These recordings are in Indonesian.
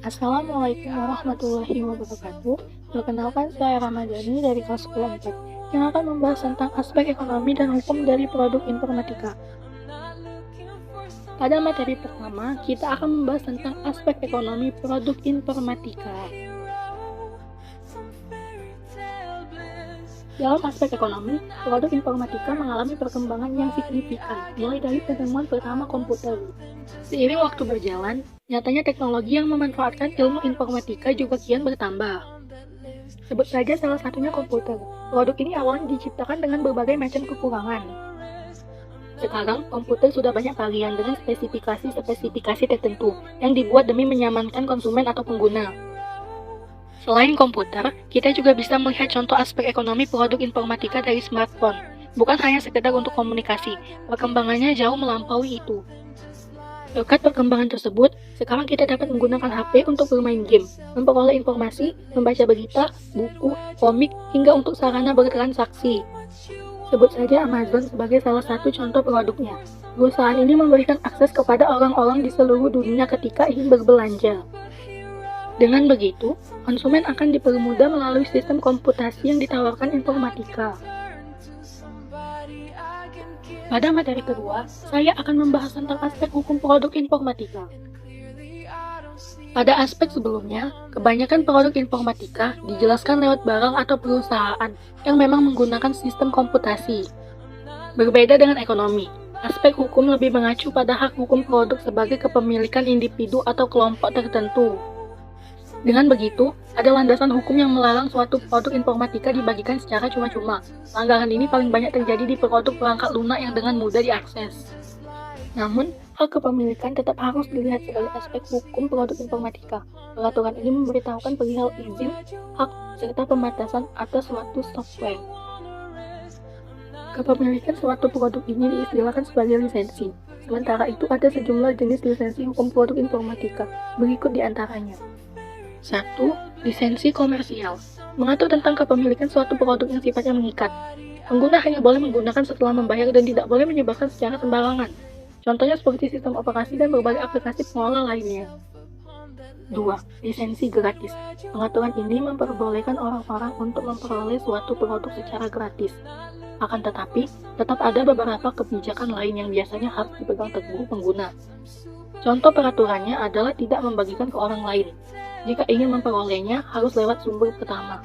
Assalamualaikum warahmatullahi wabarakatuh. Perkenalkan, saya Ramadhani dari kelas 10 yang akan membahas tentang aspek ekonomi dan hukum dari produk informatika. Pada materi pertama, kita akan membahas tentang aspek ekonomi produk informatika. Dalam aspek ekonomi, produk informatika mengalami perkembangan yang signifikan, mulai dari penemuan pertama komputer. Seiring waktu berjalan, nyatanya teknologi yang memanfaatkan ilmu informatika juga kian bertambah. Sebut saja salah satunya komputer. Produk ini awalnya diciptakan dengan berbagai macam kekurangan. Sekarang, komputer sudah banyak varian dengan spesifikasi tertentu yang dibuat demi menyamankan konsumen atau pengguna. Selain komputer, kita juga bisa melihat contoh aspek ekonomi produk informatika dari smartphone. Bukan hanya sekedar untuk komunikasi, perkembangannya jauh melampaui itu. Berkat perkembangan tersebut, sekarang kita dapat menggunakan HP untuk bermain game, memperoleh informasi, membaca berita, buku, komik, hingga untuk sarana bertransaksi. Sebut saja Amazon sebagai salah satu contoh produknya. Perusahaan ini memberikan akses kepada orang-orang di seluruh dunia ketika ingin berbelanja. Dengan begitu, konsumen akan dipermudah melalui sistem komputasi yang ditawarkan informatika. Pada materi kedua, saya akan membahas tentang aspek hukum produk informatika. Pada aspek sebelumnya, kebanyakan produk informatika dijelaskan lewat barang atau perusahaan yang memang menggunakan sistem komputasi. Berbeda dengan ekonomi, aspek hukum lebih mengacu pada hak hukum produk sebagai kepemilikan individu atau kelompok tertentu. Dengan begitu, ada landasan hukum yang melarang suatu produk informatika dibagikan secara cuma-cuma. Pelanggaran ini paling banyak terjadi di produk perangkat lunak yang dengan mudah diakses. Namun, hak kepemilikan tetap harus dilihat sebagai aspek hukum produk informatika. Peraturan ini memberitahukan perihal izin, hak, serta pembatasan atas suatu software. Kepemilikan suatu produk ini diistilahkan sebagai lisensi. Sementara itu ada sejumlah jenis lisensi hukum produk informatika. Berikut di antaranya. 1. Lisensi komersial mengatur tentang kepemilikan suatu produk yang sifatnya mengikat. Pengguna hanya boleh menggunakan setelah membayar dan tidak boleh menyebarkan secara sembarangan. Contohnya seperti sistem operasi dan berbagai aplikasi pengelola lainnya. 2. Lisensi gratis. Pengaturan ini memperbolehkan orang-orang untuk memperoleh suatu produk secara gratis. Akan tetapi, tetap ada beberapa kebijakan lain yang biasanya harus dipegang teguh pengguna. Contoh peraturannya adalah tidak membagikan ke orang lain. Jika ingin memperolehnya, harus lewat sumber pertama.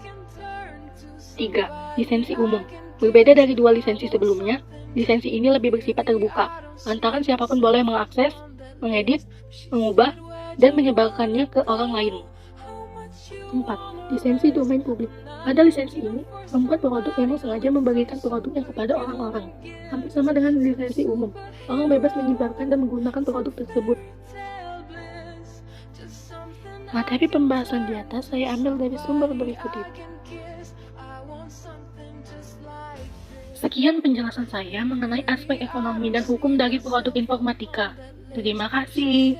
3. Lisensi umum. Berbeda dari dua lisensi sebelumnya, lisensi ini lebih bersifat terbuka, lantaran siapapun boleh mengakses, mengedit, mengubah, dan menyebarkannya ke orang lain. 4. Lisensi domain publik. Pada lisensi ini, membuat produk memang sengaja membagikan produknya kepada orang-orang. Hampir sama dengan lisensi umum, orang bebas menyebarkan dan menggunakan produk tersebut. Materi pembahasan di atas saya ambil dari sumber berikut ini. Sekian penjelasan saya mengenai aspek ekonomi dan hukum dari produk informatika. Terima kasih.